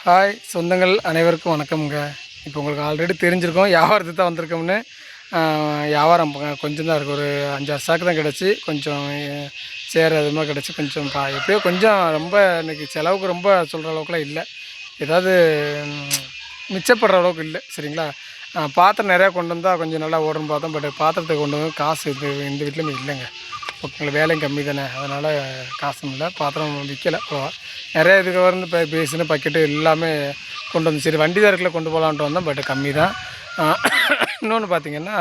Hi சொந்தங்கள் அனைவருக்கும் வணக்கம்ங்க. இப்போ உங்களுக்கு ஆல்ரெடி தெரிஞ்சிருக்கோம் வியாபாரத்துக்கு தான் வந்திருக்கோம்னு. வியாபாரம் கொஞ்சம் தான் இருக்குது. ஒரு 5-6 சாக்கு தான் கிடச்சி, கொஞ்சம் சேர் அது மாதிரி கிடச்சி, கொஞ்சம் எப்படியோ கொஞ்சம் ரொம்ப இன்றைக்கி செலவுக்கு ரொம்ப சொல்கிற அளவுக்குலாம் இல்லை. ஏதாவது மிச்சப்படுற அளவுக்கு இல்லை, சரிங்களா. பாத்திரம் நிறையா கொண்டு வந்தால் கொஞ்சம் நல்லா ஓடுன்னு பார்த்தோம். பட் பாத்திரத்தை கொண்டு வந்து காசு இந்த வீட்லேயுமே இல்லைங்க. ஓகேங்களா, வேலையும் கம்மி தானே, அதனால் காசும் இல்லை, பாத்திரம் விற்கலை. நிறைய இதுக்கு வந்து இப்போ பேசினு பக்கெட்டு எல்லாமே கொண்டு வந்து சரி வண்டிதாரத்தில் கொண்டு போகலான்ட்டு வந்தோம். பட் கம்மி தான். இன்னொன்று பார்த்திங்கன்னா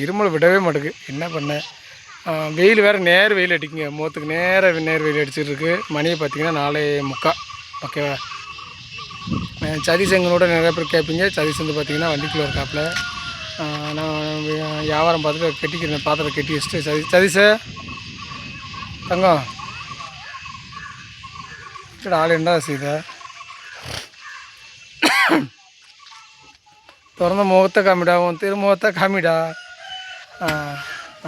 இருமல் விடவே மாட்டுக்கு, என்ன பண்ண. வெயில் வேறு நேர் வெயில் அடிக்குங்க, முகத்துக்கு நேர் வெயில் அடிச்சுட்ருக்கு. மணியை பார்த்திங்கன்னா 4:45. ஓகேவா. சதீஷங்கனோட நிறைய பேர் கேட்பீங்க. சதீஷ் வந்து பார்த்திங்கன்னா வண்டிக்குள்ளே இருக்காப்புல. நான் வியாபாரம் பார்த்துட்டு கட்டிக்கிறேன், பாத்திரத்தை கட்டி வச்சுட்டு. சதீஷை தங்கம் ஆள் என்ன செய்த திறந்த முகத்தை காமிடாவும் திருமுகத்தை காமிடா.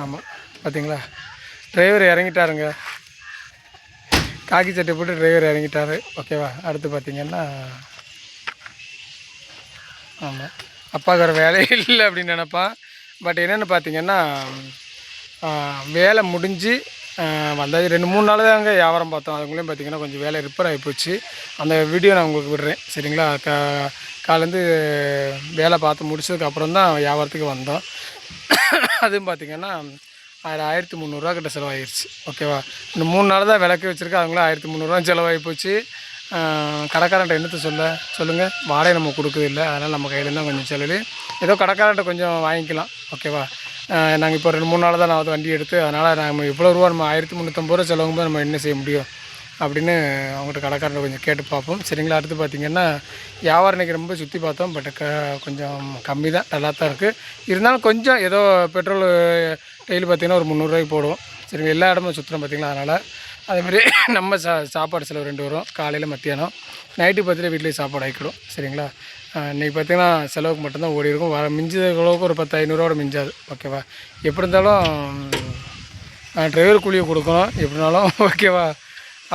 ஆமாம், பார்த்தீங்களா, டிரைவர் இறங்கிட்டாருங்க. காக்கி சட்டை போட்டு டிரைவர் இறங்கிட்டார். ஓகேவா. அடுத்து பார்த்திங்கன்னா ஆமாம், அப்பாவுக்கு ஒரு வேலையே இல்லை அப்படின்னு நினப்பான். பட் என்னென்னு பார்த்திங்கன்னா வேலை முடிஞ்சு வந்தாச்சு. 2-3 நாள் தான் அங்கே வியாபாரம் பார்த்தோம். அதுக்குள்ளேயும் பார்த்திங்கன்னா கொஞ்சம் வேலை ரிப்பேர் ஆகி போச்சு. அந்த வீடியோ நான் உங்களுக்கு விடுறேன், சரிங்களா. காலேருந்து வேலை பார்த்து முடிச்சதுக்கப்புறம் தான் வியாபாரத்துக்கு வந்தோம். அதுவும் பார்த்திங்கன்னா 1300 கிட்ட செலவாகிடுச்சு. ஓகேவா. இந்த 3 நாள் தான் விளக்கு வச்சுருக்கேன், அவங்களும் 1300 செலவாகி போச்சு. கடைக்காரன்ட்ட என்னத்தை சொல்லுங்கள், வாடகை நம்ம கொடுக்குறது இல்லை, அதனால் நம்ம கையில் தான் கொஞ்சம் செலவு. ஏதோ கடைக்காரன்ட்ட கொஞ்சம் வாங்கிக்கலாம். ஓகேவா. நாங்கள் இப்போ 2-3 நாள் தான் நான் வந்து வண்டி எடுத்து, அதனால் நம்ம இவ்வளோ ரூபா நம்ம 1350 செலவும்போது நம்ம என்ன செய்ய முடியும் அப்படின்னு அவங்கள்ட்ட கடைக்காரனை கொஞ்சம் கேட்டு பார்ப்போம், சரிங்களா. அடுத்து பார்த்திங்கன்னா வியாபாரம் இன்றைக்கி ரொம்ப சுற்றி பார்த்தோம். பட் கொஞ்சம் கம்மி தான், நல்லா தான் இருக்குது. இருந்தாலும் கொஞ்சம் ஏதோ பெட்ரோல் டெய்லி பார்த்திங்கன்னா ஒரு 300 போடுவோம், சரிங்க. எல்லா இடமும் சுற்றுறோம் பார்த்திங்களா. அதனால் அதேமாதிரி நம்ம சாப்பாடு செலவு 2 வரும், காலையில் மத்தியானம். நைட்டு பார்த்துட்டு வீட்லேயே சாப்பாடு ஆகிக்கிடும், சரிங்களா. இன்றைக்கி பார்த்திங்கன்னா செலவுக்கு மட்டும்தான் ஓடி இருக்கும். மிஞ்ச அளவுக்கு ஒரு 10-500 மிஞ்சாது. ஓகேவா. எப்படி இருந்தாலும் டிரைவர் கூலியை கொடுக்கணும் எப்படினாலும். ஓகேவா.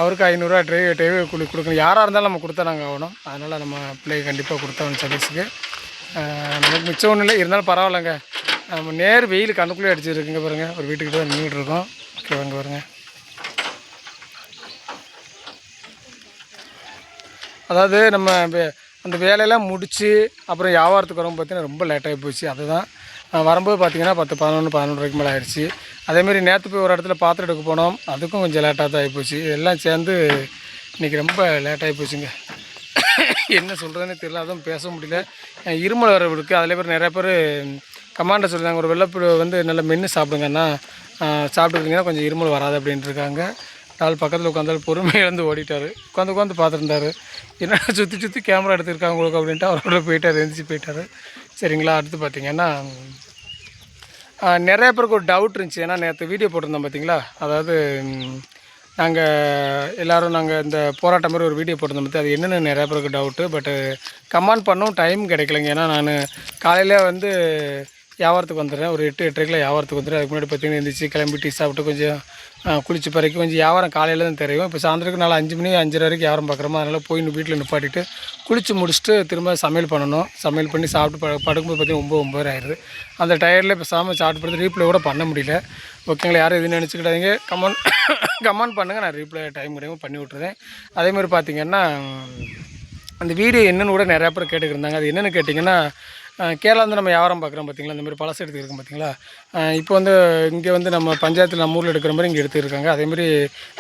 அவருக்கு 500 டிரைவர் கூலி கொடுக்கணும். யாராக இருந்தாலும் நம்ம கொடுத்தா நாங்கள் ஆகணும். அதனால் நம்ம பிள்ளைக்கு கண்டிப்பாக கொடுத்தோம் சர்வீஸுக்கு. நமக்கு மிச்சம் ஒன்றும் இல்லை, இருந்தாலும் பரவாயில்லைங்க. நம்ம நேர் வெயில் கண்ணுக்குள்ளே அடிச்சுருக்குங்க பாருங்கள். ஒரு வீட்டுக்கிட்ட தான் நின்றுட்டு இருக்கோம். ஓகேவாங்க பாருங்கள். அதாவது நம்ம அந்த வேலையெல்லாம் முடித்து அப்புறம் வியாபாரத்துக்கு வரும்போது பார்த்திங்கன்னா ரொம்ப லேட்டாகி போச்சு. அதுதான் வரும்போது பார்த்திங்கன்னா 10-11 மேலே ஆயிடுச்சு. அதேமாரி நேற்று போய் ஒரு இடத்துல பாத்திரம் எடுக்க போனோம், அதுக்கும் கொஞ்சம் லேட்டாக தான் ஆகிப்போச்சு. எல்லாம் சேர்ந்து இன்றைக்கி ரொம்ப லேட்டாகி போச்சுங்க. என்ன சொல்கிறதுன்னு தெரியல, அதுவும் பேச முடியல. இருமல் வர இருக்குது. அதில் பேர் நிறையா பேர் கமாண்டை சொல்லியிருந்தாங்க, ஒரு வெள்ளைப்புழு வந்து நல்லா மென்று சாப்பிடுங்கன்னா சாப்பிட்டுக்கிட்டிங்கன்னா கொஞ்சம் இருமல் வராது அப்படின்ட்டு இருக்காங்க. ஆள் பக்கத்தில் உட்காந்தாலும் பொறுமையாக வந்து ஓடிட்டார். உட்காந்து பார்த்துருந்தாரு. என்ன சுற்றி கேமரா எடுத்துருக்காங்க உங்களுக்கு அப்படின்ட்டு அவரோட போயிட்டார், எழுந்திரிச்சு போயிட்டார், சரிங்களா. அடுத்து பார்த்திங்கன்னா நிறைய பேருக்கு ஒரு டவுட் இருந்துச்சு. ஏன்னா நேற்று வீடியோ போட்டிருந்தோம் பார்த்திங்களா. அதாவது நாங்கள் இந்த போராட்டம் மாதிரி ஒரு வீடியோ போட்டிருந்தோம் பார்த்து, அது என்னென்னு நிறையா பேருக்கு டவுட்டு. பட்டு கமெண்ட் பண்ணவும் டைம் கிடைக்கலைங்க. ஏன்னா நான் காலையில் வந்து வியாபாரத்துக்கு வந்துடுறேன், ஒரு 8-8:30 வியாபாரத்துக்கு வந்துடுறேன். அதுக்கு முன்னாடி பார்த்திங்கன்னா எழுந்திரிச்சு கிளம்பி டீ சாப்பிட்டு கொஞ்சம் குளிச்சு பறக்கி கொஞ்சம் வியாபாரம் காலையில் தான் தெரியும். இப்போ சாயந்தரத்துக்கு 5 மணி 5:30 வரைக்கும் வியாபாரம் பார்க்குறோமா. அதனால் போய் வீட்டில் நிப்பாட்டிட்டு குளித்து முடிச்சுட்டு திரும்ப சமையல் பண்ணணும். சமையல் பண்ணி சாப்பிட்டு படுக்கும்போது பார்த்திங்கன்னா 9 ஆயிடுது. அந்த டயரில் இப்போ சாப்பிட்டு படுத்து ரீப்ளை கூட பண்ண முடியல. ஓகேங்களா. யாரும் எதுவும் நினச்சிக்கிட்டாதீங்க. கமெண்ட் பண்ணுங்கள், நான் ரீப்ளை டைம் கிடைக்கும் பண்ணி விட்ருதேன். அதேமாதிரி பார்த்திங்கன்னா அந்த வீடியோ என்னென்னு கூட நிறையா பேர் கேட்டுக்கிருந்தாங்க. அது என்னென்னு கேட்டிங்கன்னா, கேரளா வந்து நம்ம வியாபாரம் பார்க்குறோம் பார்த்திங்களா, இந்தமாதிரி பழசு எடுத்துருக்கோம் பார்த்திங்களா. இப்போ வந்து இங்கே வந்து நம்ம பஞ்சாயத்தில் நம்ம ஊரில் எடுக்கிற மாதிரி இங்கே எடுத்துருக்காங்க. அதேமாதிரி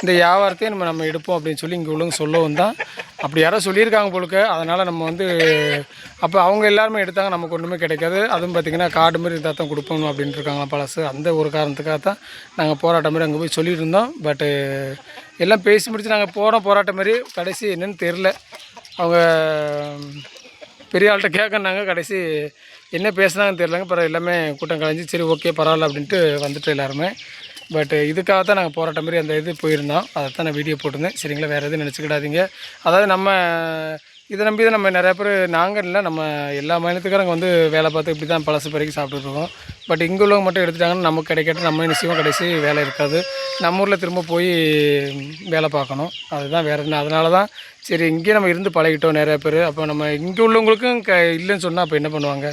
இந்த வியாபாரத்தையே நம்ம எடுப்போம் அப்படின்னு சொல்லி இங்கே உள்ளவங்க சொல்லவும் தான் அப்படி யாரோ சொல்லியிருக்காங்க போலுக்கு. அதனால் நம்ம வந்து அப்போ அவங்க எல்லாருமே எடுத்தாங்க, நமக்கு ஒன்றுமே கிடைக்காது. அதுவும் பார்த்திங்கன்னா கார்டு மாதிரி இருந்தால் தான் கொடுப்போம் அப்படின்ட்டு இருக்காங்களா பழசு. அந்த ஒரு காரணத்துக்காக தான் நாங்கள் போராட்டம் மாதிரி அங்கே போய் சொல்லியிருந்தோம். பட்டு எல்லாம் பேசி முடிச்சு நாங்கள் போகிறோம் போராட்டம் மாதிரி. கடைசி என்னென்னு தெரில, அவங்க பெரிய ஆள்கிட்ட கேட்கனாங்க. கடைசி என்ன பேசுனாங்கன்னு தெரிலங்க. பிறகு எல்லாமே கூட்டம் கலைஞ்சி சரி ஓகே பரவாயில்ல அப்படின்ட்டு வந்துட்டு எல்லாருமே. பட் இதுக்காக தான் நாங்கள் போராட்டம் மாதிரி அந்த இது போயிருந்தோம். அதை தான் நான் வீடியோ போட்டிருந்தேன், சரிங்களா. வேறு எதுவும் நினச்சிக்கிடாதீங்க. அதாவது நம்ம இதை நம்பி தான் நம்ம நிறையா பேர் நாங்கள் இல்லை நம்ம எல்லா மாநிலத்துக்காரங்க வந்து வேலை பார்த்து இப்படி தான் பழசு பிறகு சாப்பிட்டுருக்கோம். பட் இங்கே உள்ளவங்க மட்டும் எடுத்துட்டாங்கன்னா நமக்கு கிடைக்காட்டு நம்ம என்ன செய்வோம், கடைசி வேலை இருக்காது. நம்ம ஊரில் திரும்ப போய் வேலை பார்க்கணும். அதுதான் வேறு என்ன. அதனால தான் சரி இங்கேயே நம்ம இருந்து பழகிட்டோம் நிறையா பேர். அப்போ நம்ம இங்கே உள்ளவங்களுக்கும் இல்லைன்னு சொன்னால் அப்போ என்ன பண்ணுவாங்க?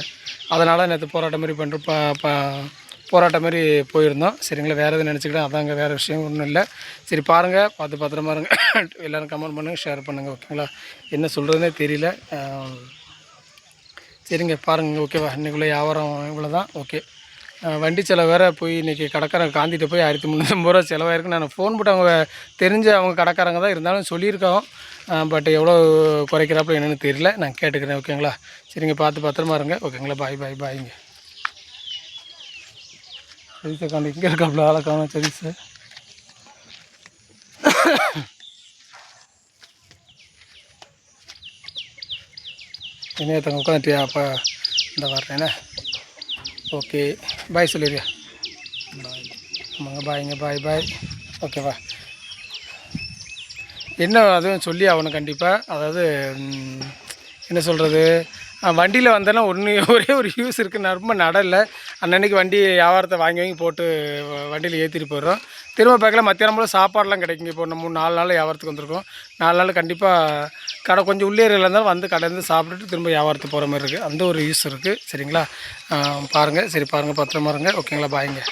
அதனால் நேற்று போராட்டம் மாதிரி போராட்டம் மாதிரி போயிருந்தோம். சரிங்களா, வேறு எதுவும் நினச்சிக்கிட்டேன், அதாங்க, வேறு விஷயம் ஒன்றும் இல்லை. சரி பாருங்கள், பார்த்து பத்திரமா இருங்க. எல்லோரும் கமெண்ட் பண்ணுங்கள், ஷேர் பண்ணுங்கள். ஓகேங்களா, என்ன சொல்கிறதுனே தெரியல. சரிங்க பாருங்கள். ஓகேவா, இன்றைக்குள்ளே வியாபாரம் இவ்வளோ தான். ஓகே, வண்டி செலவு வேறு போய் இன்றைக்கி கடைக்காரங்க காந்திகிட்ட போய் 1350 ரூபா செலவாயிருக்கு. நான் ஃபோன் போட்டு அவங்க தெரிஞ்ச அவங்க கடைக்காரங்க தான் இருந்தாலும் சொல்லியிருக்கோம். பட் எவ்வளோ குறைக்கிறாப்புல என்னென்னு தெரியல, நான் கேட்டுக்கிறேன். ஓகேங்களா, சரிங்க, பார்த்து பத்திரமா இருங்க. ஓகேங்களா, பாய்ங்க. சதீஷை காண்டி இங்கே இருக்காப்புல, ஆளை காணும் சதீஷை. இணையத்தங்க உட்காந்துட்டியா? அப்போ இந்த வர்றேண்ணே. ஓகே, பாய் சொல்லிடுறியா? பாய். ஆமாங்க, பாய்ங்க, பாய். ஓகேவா, என்ன அதுவும் சொல்லி ஆகணும் கண்டிப்பாக. அதாவது என்ன சொல்கிறது, வண்டியில் வந்தேன்னா ஒரே ஒரு யூஸ் இருக்குது. நான் ரொம்ப நடலை. அன்னன்னைக்கு வண்டி வியாபாரத்தை வாங்கி போட்டு வண்டியில் ஏற்றிட்டு போயிடுறோம். திரும்ப பார்க்கல மத்தியானம் போல் சாப்பாடெலாம் கிடைக்குங்க. இப்போ நம்ம 4 நாள் வியாபாரத்துக்கு வந்திருக்கோம். 4 நாள் கண்டிப்பாக கடை கொஞ்சம் உள்ளேரியில் இருந்தாலும் வந்து கடையிலேருந்து சாப்பிட்டுட்டு திரும்ப வியாபாரத்துக்கு போகிற மாதிரி இருக்குது. அந்த ஒரு யூஸ் இருக்குது. சரிங்களா, பாருங்கள். சரி பாருங்கள், பத்திரமா இருங்க. ஓகேங்களா, பாய்ங்க.